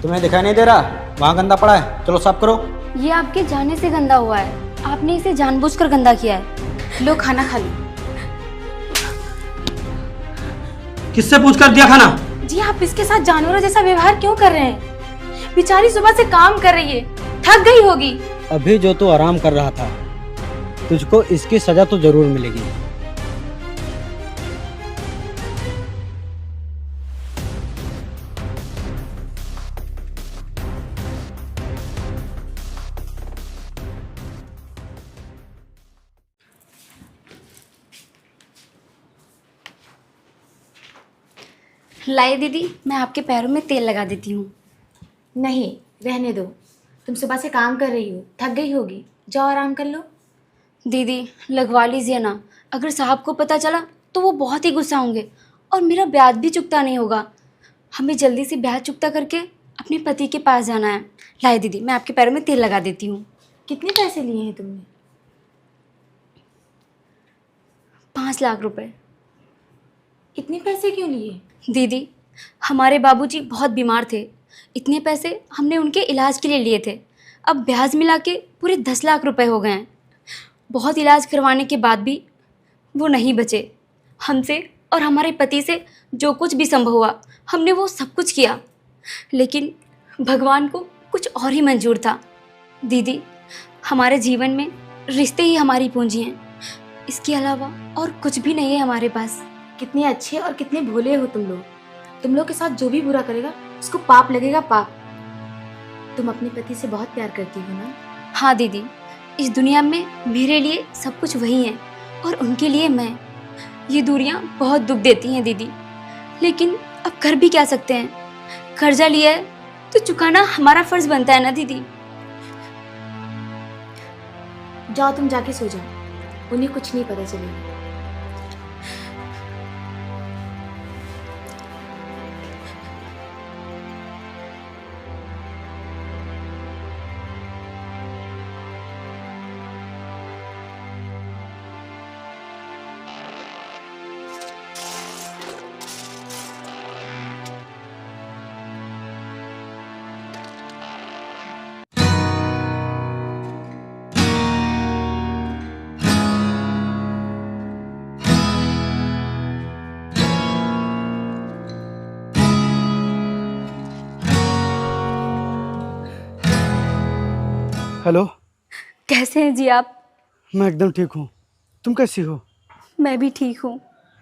तुम्हें दिखाई नहीं दे रहा? वहाँ गंदा पड़ा है, चलो साफ करो। ये आपके जाने से गंदा हुआ है, आपने इसे जानबूझकर गंदा किया है। लो खाना खा लो। किससे पूछ कर दिया खाना? जी आप इसके साथ जानवरों जैसा व्यवहार क्यों कर रहे हैं? बेचारी सुबह से काम कर रही है, थक गई होगी। अभी जो तू आराम कर रहा था, तुझको इसकी सजा तो जरूर मिलेगी। लाइए दीदी, मैं आपके पैरों में तेल लगा देती हूँ। नहीं, रहने दो। तुम सुबह से काम कर रही हो, थक गई होगी, जाओ आराम कर लो। दीदी लगवा लीजिए ना, अगर साहब को पता चला तो वो बहुत ही गुस्सा होंगे और मेरा ब्याज भी चुकता नहीं होगा। हमें जल्दी से ब्याज चुकता करके अपने पति के पास जाना है। लाइए दीदी, मैं आपके पैरों में तेल लगा देती हूँ। कितने पैसे लिए हैं तुमने? 5 लाख रुपए। इतने पैसे क्यों लिए? दीदी हमारे बाबूजी बहुत बीमार थे, इतने पैसे हमने उनके इलाज के लिए लिए थे। अब ब्याज मिला के पूरे 10 लाख रुपए हो गए हैं। बहुत इलाज करवाने के बाद भी वो नहीं बचे। हमसे और हमारे पति से जो कुछ भी संभव हुआ हमने वो सब कुछ किया, लेकिन भगवान को कुछ और ही मंजूर था। दीदी हमारे जीवन में रिश्ते ही हमारी पूंजी हैं, इसके अलावा और कुछ भी नहीं है हमारे पास। कितने अच्छे और कितने भोले हो तुम लोग। तुम लोग के साथ जो भी बुरा करेगा उसको पाप लगेगा, पाप। तुम अपने पति से बहुत प्यार करती हो ना? हाँ दीदी, इस दुनिया में मेरे लिए सब कुछ वही है और उनके लिए मैं। ये दूरियां बहुत दुख देती हैं दीदी, लेकिन अब कर भी क्या सकते हैं। कर्जा लिया है तो चुकाना हमारा फर्ज बनता है ना दीदी। जाओ तुम जाके सो जाओ, उन्हें कुछ नहीं पता चलेगा। हेलो, कैसे हैं जी आप? मैं एकदम ठीक हूँ। तुम कैसी हो? मैं भी ठीक हूँ।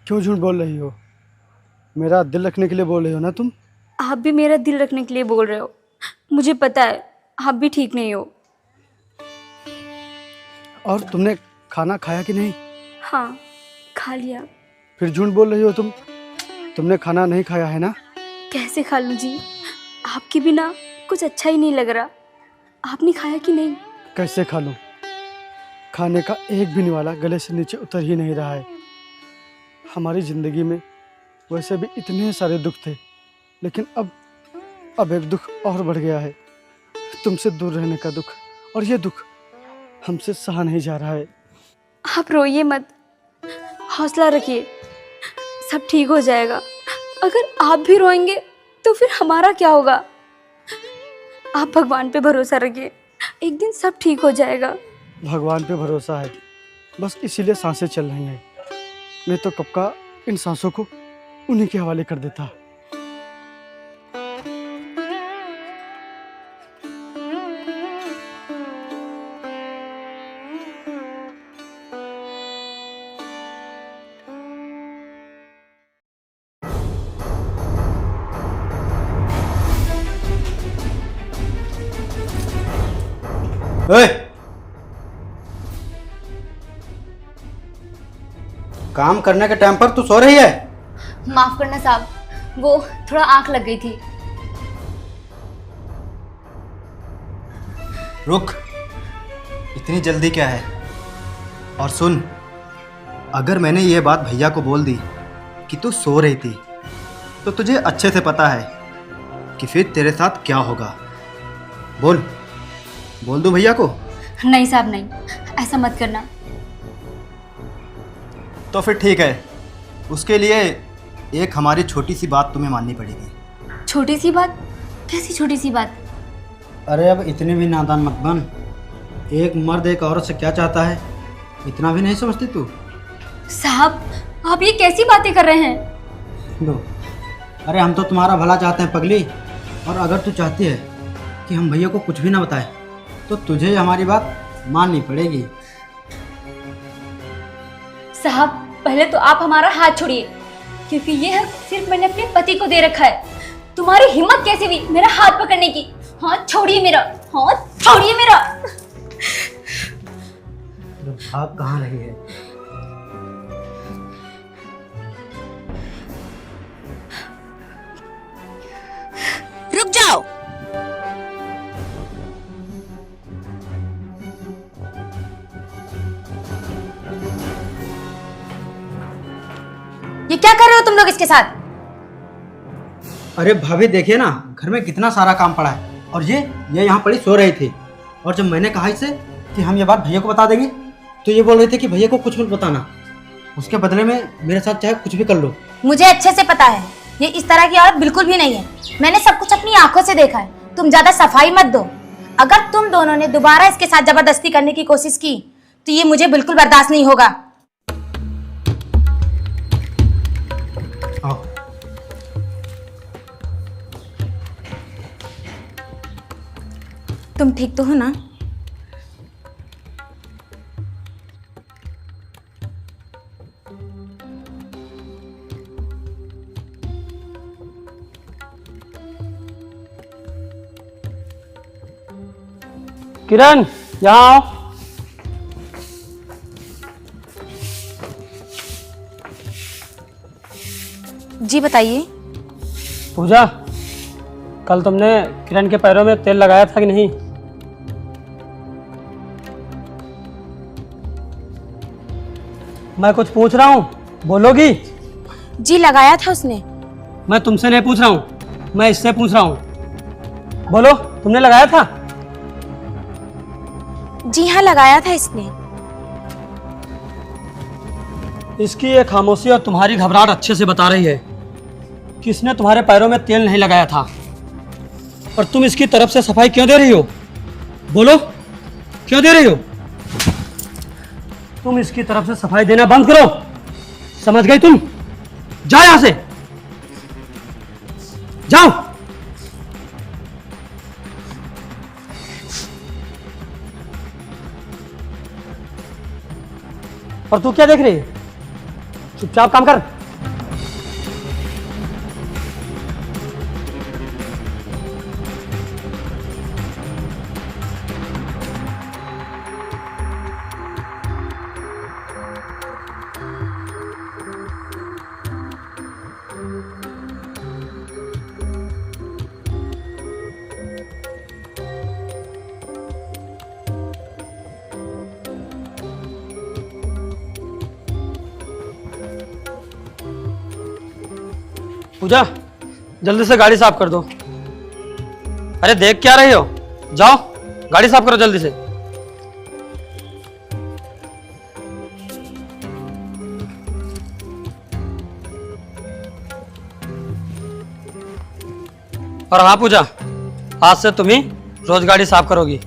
क्यों झूठ बोल रही हो? मेरा दिल रखने के लिए बोल रही हो ना तुम? आप भी मेरा दिल रखने के लिए बोल रहे हो। मुझे पता है आप भी ठीक नहीं हो। और तुमने खाना खाया कि नहीं? हाँ खा लिया। फिर झूठ बोल रही हो तुम। तुमने खाना नहीं खाया है ना? कैसे खा लूँ जी, आपके बिना कुछ अच्छा ही नहीं लग रहा। आपने खाया कि नहीं? कैसे खा लूँ? खाने का एक भी निवाला गले से नीचे उतर ही नहीं रहा है। हमारी ज़िंदगी में वैसे भी इतने सारे दुख थे, लेकिन अब एक दुख और बढ़ गया है। तुमसे दूर रहने का दुख, और ये दुख हमसे सहा नहीं जा रहा है। आप रोइए मत, हौसला रखिए, सब ठीक हो जाएगा। अगर आप भी रोएंगे तो फिर हमारा क्या होगा? आप भगवान पे भरोसा रखिए, एक दिन सब ठीक हो जाएगा। भगवान पे भरोसा है, बस इसीलिए सांसें चल रही हैं। मैं तो कब का इन सांसों को उन्हीं के हवाले कर देता। ओए! काम करने के टाइम पर तू सो रही है? माफ करना साहब, वो थोड़ा आंख लग गई थी। रुक, इतनी जल्दी क्या है? और सुन, अगर मैंने ये बात भैया को बोल दी कि तू सो रही थी, तो तुझे अच्छे से पता है कि फिर तेरे साथ क्या होगा। बोल दूं भैया को? नहीं साहब नहीं, ऐसा मत करना। तो फिर ठीक है, उसके लिए एक हमारी छोटी सी बात तुम्हें माननी पड़ेगी। छोटी सी बात? कैसी छोटी सी बात? अरे अब इतने भी नादान मत बन। एक मर्द एक औरत से क्या चाहता है इतना भी नहीं समझती तू? साहब, आप ये कैसी बातें कर रहे हैं? लो, अरे हम तो तुम्हारा भला चाहते हैं पगली। और अगर तू चाहती है कि हम भैया को कुछ भी ना बताएं तो तुझे हमारी बात माननी पड़ेगी। साहब, पहले तो आप हमारा हाथ छोड़िए, क्योंकि ये हक सिर्फ मैंने अपने पति को दे रखा है। तुम्हारी हिम्मत कैसे हुई मेरा हाथ पकड़ने की? हाथ छोड़िए मेरा, हाथ छोड़िए मेरा। भाग कहाँ रही है? रुक जाओ। ये क्या कर रहे हो तुम लोग इसके साथ? अरे भाभी देखिए ना, घर में कितना सारा काम पड़ा है और ये यहाँ पड़ी सो रही थी। और जब मैंने कहा इसे कि हम ये बात भैया को बता देंगे तो ये बोल रहे थे कि भैया को कुछ मत बताना, उसके बदले में मेरे साथ चाहे कुछ भी कर लो। मुझे अच्छे से पता है ये इस तरह की औरत बिल्कुल भी नहीं है। मैंने सब कुछ अपनी आंखों से देखा है। तुम ज्यादा सफाई मत दो। अगर तुम दोनों ने दोबारा इसके साथ जबरदस्ती करने की कोशिश की तो ये मुझे बिल्कुल बर्दाश्त नहीं होगा। आओ। तुम ठीक तो हो ना? किरण, यहाँ आओ। जी बताइए। पूजा, कल तुमने किरण के पैरों में तेल लगाया था कि नहीं? मैं कुछ पूछ रहा हूँ, बोलोगी? जी लगाया था उसने। मैं तुमसे नहीं पूछ रहा हूँ, मैं इससे पूछ रहा हूँ। बोलो, तुमने लगाया था? जी हाँ, लगाया था इसने। इसकी ये खामोशी और तुम्हारी घबराहट अच्छे से बता रही है कि इसने तुम्हारे पैरों में तेल नहीं लगाया था। और तुम इसकी तरफ से सफाई क्यों दे रही हो? बोलो, क्यों दे रही हो? तुम इसकी तरफ से सफाई देना बंद करो, समझ गई तुम? जाओ यहां से, जाओ। और तू क्या देख रही है? चुपचाप काम कर। पूजा, जल्दी से गाड़ी साफ कर दो। अरे देख क्या रही हो? जाओ गाड़ी साफ करो जल्दी से। और हाँ पूजा, आज से तुम ही रोज गाड़ी साफ करोगी।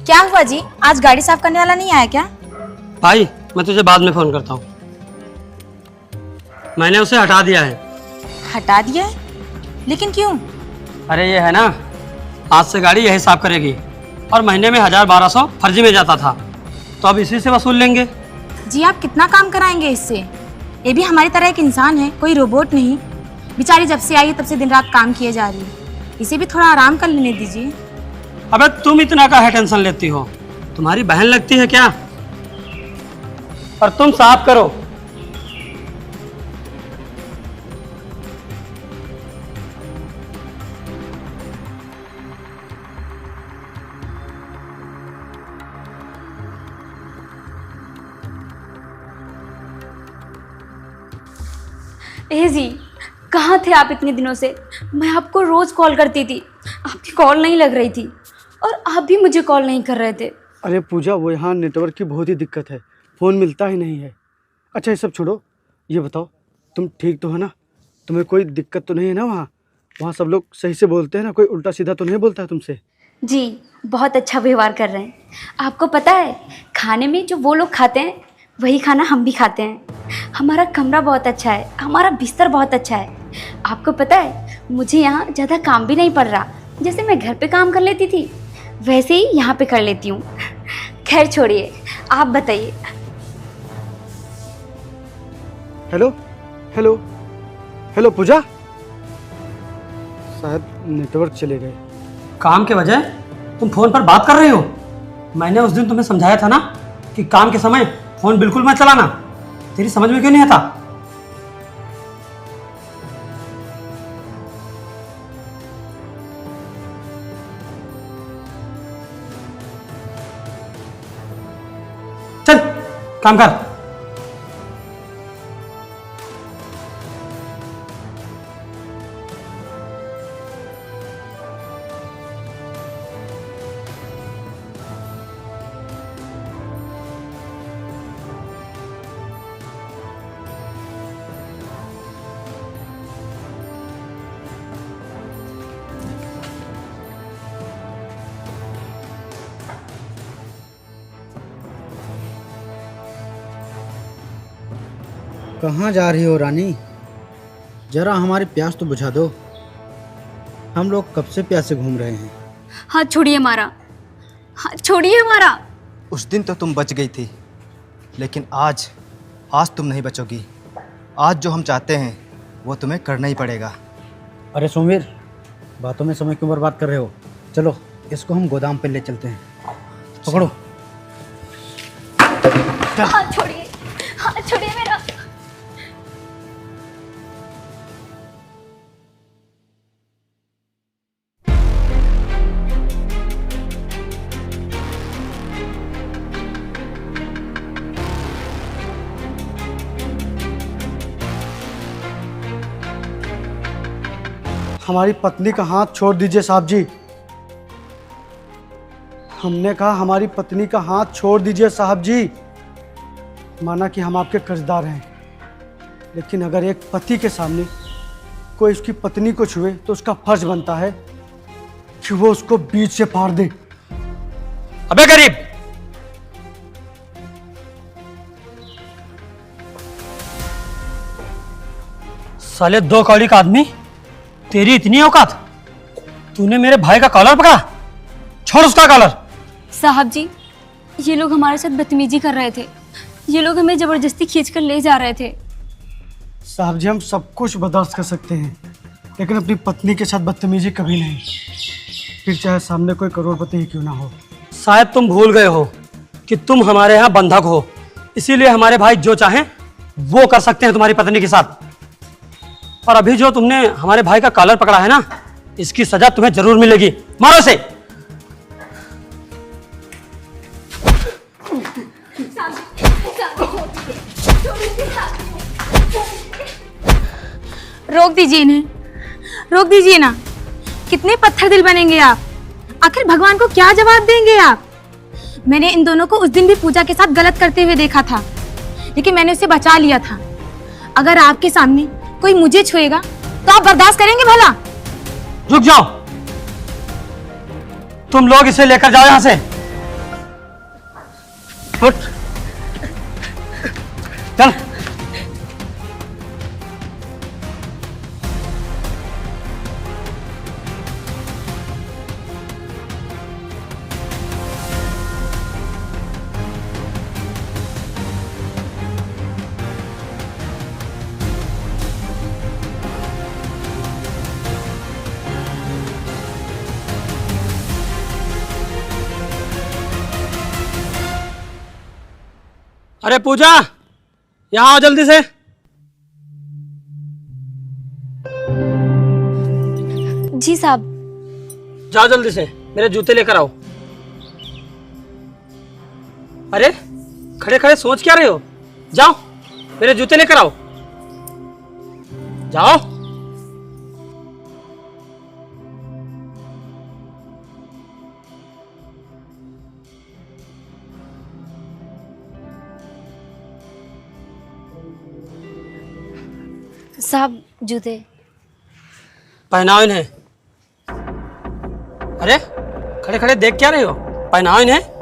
क्या हुआ जी, आज गाड़ी साफ करने वाला नहीं आया क्या? भाई, मैं तुझे बाद में फोन करता हूँ। मैंने उसे हटा दिया है। हटा दिया है? लेकिन क्यों? अरे ये है ना, आज से गाड़ी यही साफ करेगी। और महीने में 1000-1200 फर्जी में जाता था, तो अब इसी से वसूल लेंगे। जी आप कितना काम कराएंगे इससे? ये भी हमारी तरह एक इंसान है, कोई रोबोट नहीं। बेचारी जब से आई है तब से दिन रात काम किए जा रही है। इसे भी थोड़ा आराम कर लेने दीजिए। अबे तुम इतना काहे टेंशन लेती हो? तुम्हारी बहन लगती है क्या? और तुम साफ करो। ए जी, कहाँ थे आप इतने दिनों से? मैं आपको रोज कॉल करती थी, आप कॉल नहीं लग रही थी और आप भी मुझे कॉल नहीं कर रहे थे। अरे पूजा, वो यहाँ नेटवर्क की बहुत ही दिक्कत है, फ़ोन मिलता ही नहीं है। अच्छा ये सब छोड़ो, ये बताओ तुम ठीक तो है ना? तुम्हें कोई दिक्कत तो नहीं है ना? वहाँ वहाँ सब लोग सही से बोलते हैं ना? कोई उल्टा सीधा तो नहीं बोलता है तुमसे? जी, बहुत अच्छा व्यवहार कर रहे हैं। आपको पता है, खाने में जो वो लोग खाते हैं वही खाना हम भी खाते हैं। हमारा कमरा बहुत अच्छा है, हमारा बिस्तर बहुत अच्छा है। आपको पता है, मुझे यहाँ ज़्यादा काम भी नहीं पड़ रहा। जैसे मैं घर पे काम कर लेती थी वैसे ही यहाँ पे कर लेती हूँ। खैर छोड़िए, आप बताइए। हेलो हेलो हेलो पूजा, शायद नेटवर्क चले गए। काम के बजाय तुम फोन पर बात कर रही हो। मैंने उस दिन तुम्हें समझाया था ना कि काम के समय फोन बिल्कुल मत चलाना। तेरी समझ में क्यों नहीं आता? चल काम कर। कहाँ जा रही हो रानी? जरा हमारी प्यास तो बुझा दो। हम लोग कब से प्यासे घूम रहे हैं। हाथ छोड़िए हमारा, हाथ छोड़िए हमारा। उस दिन तो तुम बच गई थी, लेकिन आज तुम नहीं बचोगी। आज जो हम चाहते हैं वो तुम्हें करना ही पड़ेगा। अरे सोमवीर, बातों में समय क्यों बर्बाद कर रहे हो? चलो इसको हम गोदाम पे ले चलते हैं। पकड़ो। हाथ छोड़िए, हाथ छोड़िए मेरा। हमारी पत्नी का हाथ छोड़ दीजिए साहब जी। हमने कहा हमारी पत्नी का हाथ छोड़ दीजिए साहब जी। माना कि हम आपके कर्जदार हैं, लेकिन अगर एक पति के सामने कोई उसकी पत्नी को छुए तो उसका फर्ज बनता है कि वो उसको बीच से फाड़ दे। अबे गरीब, साले दो कौड़ी का आदमी, तेरी इतनी औकात? तूने मेरे भाई का कॉलर पकड़ा? छोड़ उसका कॉलर। साहब जी, ये लोग हमारे साथ बदतमीजी कर रहे थे। ये लोग हमें जबरदस्ती खींचकर ले जा रहे थे। साहब जी, हम सब कुछ बर्दाश्त कर सकते हैं, लेकिन अपनी पत्नी के साथ बदतमीजी कभी नहीं, फिर चाहे सामने कोई करोड़पति ही क्यों ना हो। शायद तुम भूल गए हो कि तुम हमारे यहाँ बंधक हो, इसीलिए हमारे भाई जो चाहें वो कर सकते हैं तुम्हारी पत्नी के साथ। और अभी जो तुमने हमारे भाई का कॉलर पकड़ा है ना, इसकी सजा तुम्हें जरूर मिलेगी। मारो इसे। रोक दीजिए इन्हें, रोक दीजिए ना। कितने पत्थर दिल बनेंगे आप? आखिर भगवान को क्या जवाब देंगे आप? मैंने इन दोनों को उस दिन भी पूजा के साथ गलत करते हुए देखा था, लेकिन मैंने उसे बचा लिया था। अगर आपके सामने कोई मुझे छुएगा तो आप बर्दाश्त करेंगे भला? रुक जाओ, तुम लोग इसे लेकर जाओ यहां से। उठ, चल। अरे पूजा, यहां आओ जल्दी से। जी साहब। जाओ जल्दी से, मेरे जूते लेकर आओ। अरे खड़े खड़े सोच क्या रहे हो? जाओ मेरे जूते लेकर आओ, जाओ। साहब जूते। पहनाओ इन्हें। अरे खड़े खड़े देख क्या रहे हो? पहनाओ इन्हें।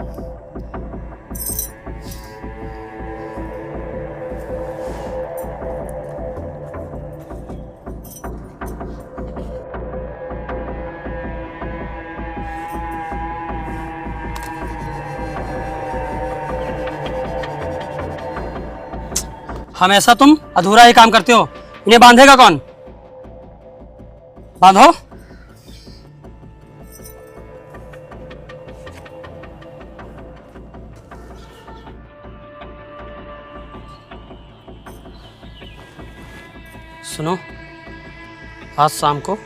हमेशा तुम अधूरा ही काम करते हो। इन्हें बांधेगा कौन? बांधो। सुनो, आज शाम को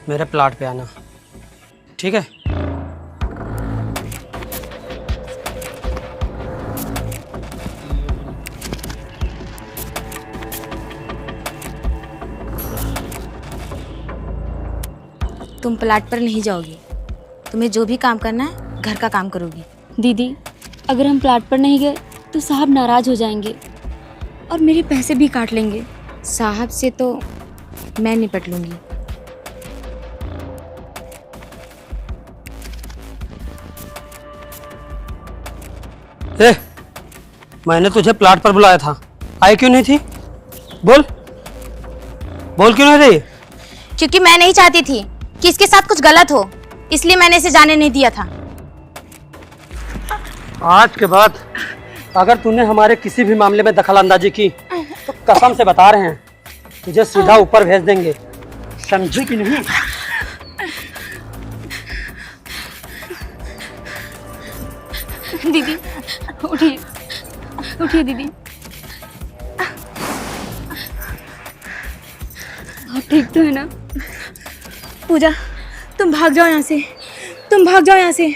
मेरे प्लाट पे आना, ठीक है? तुम प्लाट पर नहीं जाओगी, तुम्हें जो भी काम करना है घर का काम करोगी। दीदी, अगर हम प्लाट पर नहीं गए तो साहब नाराज हो जाएंगे और मेरे पैसे भी काट लेंगे। साहब से तो मैं निपट लूंगी। ए, मैंने तुझे प्लाट पर बुलाया था, आई क्यों नहीं थी? बोल बोल क्यों नहीं रही? क्योंकि मैं नहीं चाहती थी कि इसके साथ कुछ गलत हो, इसलिए मैंने इसे जाने नहीं दिया था। आज के बाद अगर तूने हमारे किसी भी मामले में दखल अंदाजी की तो कसम से बता रहे हैं तुझे सीधा ऊपर भेज देंगे, समझी कि नहीं? दीदी उठिए, उठिए दीदी। आप ठीक तो है ना? पूजा, तुम भाग जाओ यहाँ से, तुम भाग जाओ यहाँ से।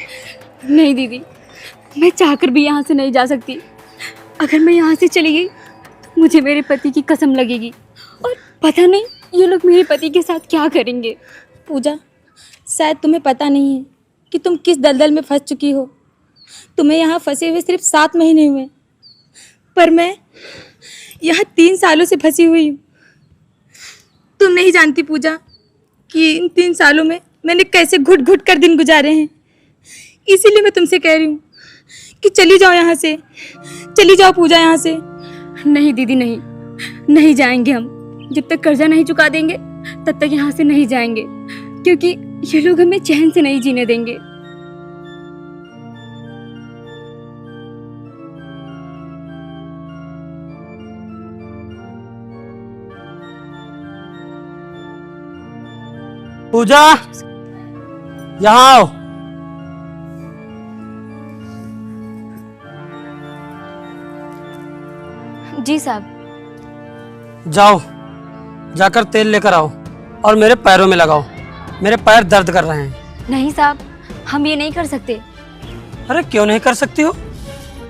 नहीं दीदी, मैं चाहकर भी यहाँ से नहीं जा सकती। अगर मैं यहाँ से चली गई तो मुझे मेरे पति की कसम लगेगी और पता नहीं ये लोग मेरे पति के साथ क्या करेंगे। पूजा, शायद तुम्हें पता नहीं है कि तुम किस दलदल में फंस चुकी हो। तुम्हें यहाँ फंसे हुए सिर्फ 7 महीने हुए, पर मैं यहाँ 3 सालों से फंसी हुई हूँ। तुम नहीं जानती पूजा कि इन 3 सालों में मैंने कैसे घुट घुट कर दिन गुजारे हैं। इसीलिए मैं तुमसे कह रही हूँ कि चली जाओ यहाँ से, चली जाओ पूजा यहाँ से। नहीं दीदी, नहीं, नहीं जाएंगे हम। जब तक कर्जा नहीं चुका देंगे तब तक यहाँ से नहीं जाएंगे, क्योंकि ये लोग हमें चैन से नहीं जीने देंगे। पूजा, यहाँ आओ। जी साहब। जाओ, जाकर तेल लेकर आओ और मेरे पैरों में लगाओ, मेरे पैर दर्द कर रहे हैं। नहीं साहब, हम ये नहीं कर सकते। अरे क्यों नहीं कर सकती हो?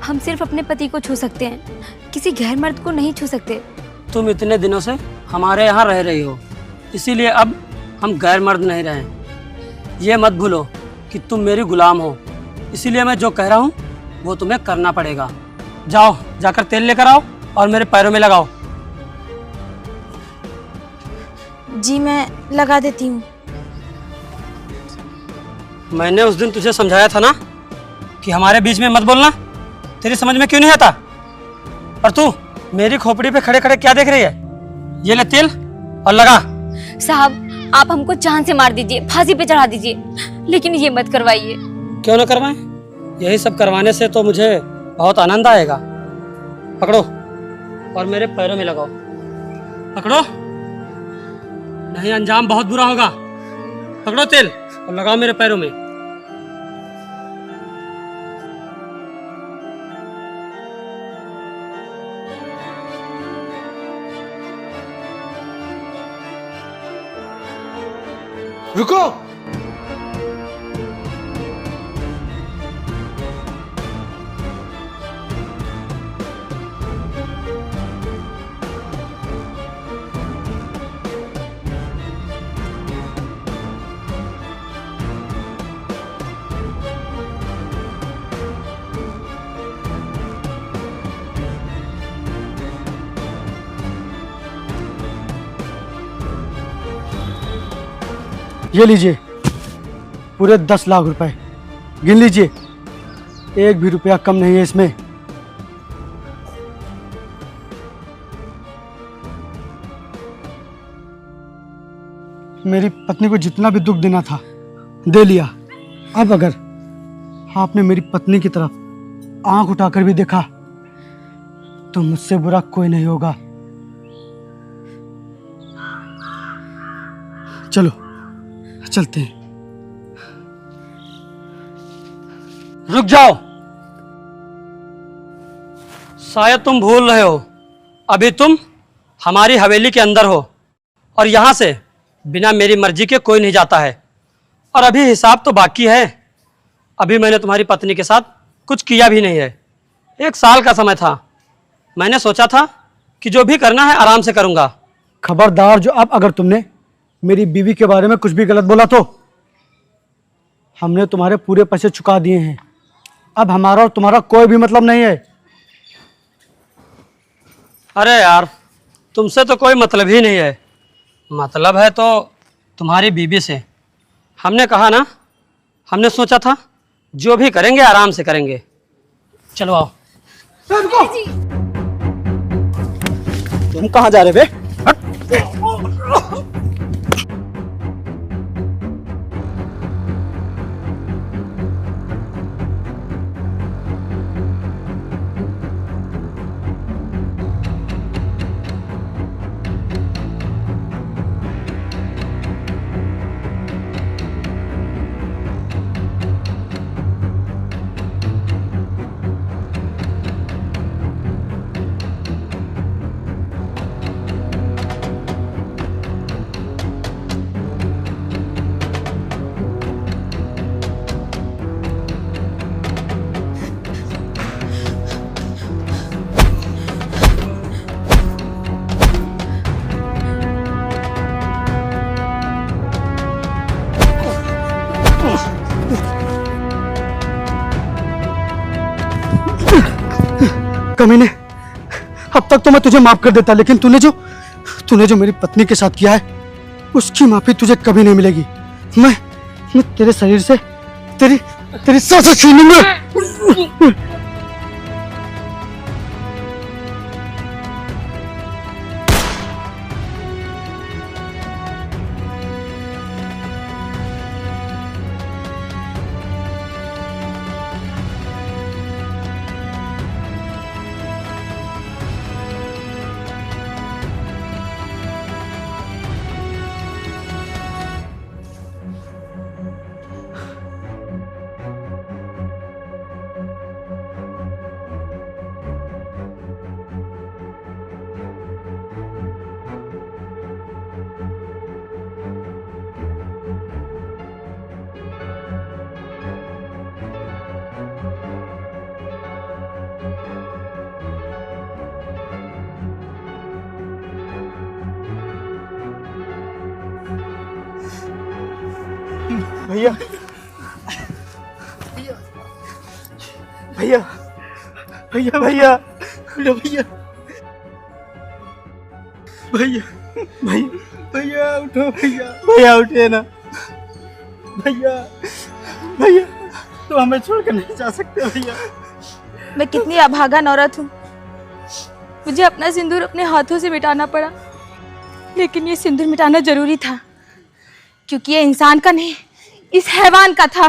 हम सिर्फ अपने पति को छू सकते हैं, किसी गैर मर्द को नहीं छू सकते। तुम इतने दिनों से हमारे यहाँ रह रही हो, इसीलिए अब हम गैर मर्द नहीं रहे। ये मत भूलो कि तुम मेरी गुलाम हो, इसीलिए मैं जो कह रहा हूँ वो तुम्हें करना पड़ेगा। जाओ, जाकर तेल लेकर आओ और मेरे पैरों में लगाओ। जी मैं लगा देती हूँ। मैंने उस दिन तुझे समझाया था ना कि हमारे बीच में मत बोलना, तेरी समझ में क्यों नहीं आता? और तू मेरी खोपड़ी पे खड़े खड़े क्या देख रही है? ये ले तेल और लगा। साहब, आप हमको जान से मार दीजिए, फांसी पे चढ़ा दीजिए, लेकिन ये मत करवाइए। क्यों ना करवाएं? यही सब करवाने से तो मुझे बहुत आनंद आएगा। पकड़ो और मेरे पैरों में लगाओ। पकड़ो, नहीं अंजाम बहुत बुरा होगा। पकड़ो तेल और लगाओ मेरे पैरों में। रुको। ये लीजिए पूरे 10 लाख रुपए, गिन लीजिए, एक भी रुपया कम नहीं है इसमें। मेरी पत्नी को जितना भी दुख देना था दे लिया। अब अगर आपने मेरी पत्नी की तरफ आंख उठाकर भी देखा तो मुझसे बुरा कोई नहीं होगा। चलो चलते हैं। रुक जाओ, शायद तुम भूल रहे हो, अभी तुम हमारी हवेली के अंदर हो और यहाँ से बिना मेरी मर्जी के कोई नहीं जाता है। और अभी हिसाब तो बाकी है, अभी मैंने तुम्हारी पत्नी के साथ कुछ किया भी नहीं है। 1 साल का समय था, मैंने सोचा था कि जो भी करना है आराम से करूँगा। खबरदार, जो अब अगर तुमने मेरी बीवी के बारे में कुछ भी गलत बोला तो हमने तुम्हारे पूरे पैसे चुका दिए हैं। अब हमारा और तुम्हारा कोई भी मतलब नहीं है। अरे यार, तुमसे तो कोई मतलब ही नहीं है, मतलब है तो तुम्हारी बीवी से। हमने कहा ना, हमने सोचा था जो भी करेंगे आराम से करेंगे। चलो आओ। तुम कहाँ जा रहे बे? कमीने, अब तक तो मैं तुझे माफ कर देता, लेकिन तूने जो मेरी पत्नी के साथ किया है उसकी माफी तुझे कभी नहीं मिलेगी। मैं तेरे शरीर से तेरी सांसें छीन लूंगा। भैया भैया भैया भैया भैया भैया भैया भैया भैया उठो, भैया भैया उठे ना भैया। भैया तो हमें छोड़ कर नहीं जा सकते भैया। मैं कितनी अभागा औरत हूँ, मुझे अपना सिंदूर अपने हाथों से मिटाना पड़ा, लेकिन ये सिंदूर मिटाना जरूरी था क्योंकि ये इंसान का नहीं, इस हैवान का था